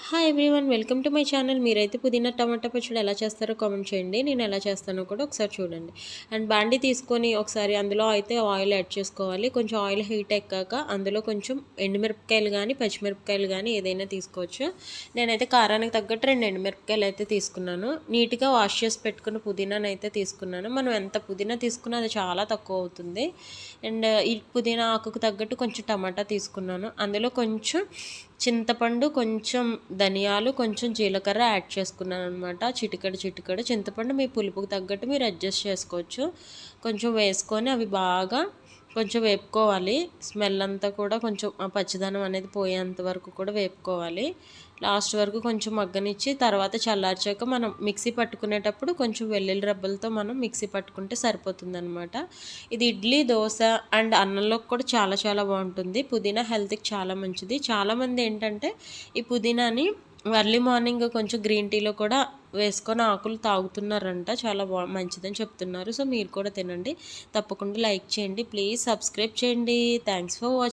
Hi everyone, welcome to my channel. మీరైతే పుదీనా టమాటా పచ్చడి ఎలా చేస్తారో కామెంట్ చేయండి. నేను ఎలా చేస్తానో కూడా ఒకసారి చూడండి. అండ్ బాండి తీసుకొని ఒకసారి అందులో అయితే ఆయిల్ యాడ్ చేసుకోవాలి. కొంచెం ఆయిల్ హీట్ ఎక్కాక అందులో కొంచెం ఎండుమిరపకాయలు కానీ పచ్చిమిరపకాయలు కానీ ఏదైనా తీసుకోవచ్చు. నేనైతే కారానికి తగ్గట్టు 2 ఎండుమిరపకాయలు అయితే తీసుకున్నాను. నీట్గా వాష్ చేసి పెట్టుకున్న పుదీనాను అయితే తీసుకున్నాను. మనం ఎంత పుదీనా తీసుకున్నా అది చాలా తక్కువ అవుతుంది. అండ్ ఈ పుదీనా ఆకుకు తగ్గట్టు కొంచెం టమాటా తీసుకున్నాను. అందులో కొంచెం చింతపండు, కొంచెం ధనియాలు, కొంచెం జీలకర్ర యాడ్ చేసుకున్నాను అనమాట. చిటికెడు చింతపండు మీ పులుపుకి తగ్గట్టు మీరు అడ్జస్ట్ చేసుకోవచ్చు. కొంచెం వేసుకొని అవి బాగా కొంచెం వేపుకోవాలి. స్మెల్ అంతా కూడా కొంచెం ఆ పచ్చిదనం అనేది పోయేంత వరకు కూడా వేపుకోవాలి. లాస్ట్ వరకు కొంచెం మగ్గనిచ్చి తర్వాత చల్లార్చాక మనం మిక్సీ పట్టుకునేటప్పుడు కొంచెం వెల్లుల్లి రబ్బలతో మనం మిక్సీ పట్టుకుంటే సరిపోతుందన్నమాట. ఇది ఇడ్లీ, దోశ అండ్ అన్నంలోకి కూడా చాలా చాలా బాగుంటుంది. పుదీనా హెల్త్కి చాలా మంచిది. చాలామంది ఏంటంటే ఈ పుదీనాని ఎర్లీ మార్నింగ్ కొంచెం గ్రీన్ టీలో కూడా వేసుకొని ఆకులు తాగుతున్నారంట. చాలా మంచిదని చెప్తున్నారు. సో మీరు కూడా తినండి. తప్పకుండా లైక్ చేయండి. ప్లీజ్ సబ్స్క్రైబ్ చేయండి. Thanks for watching.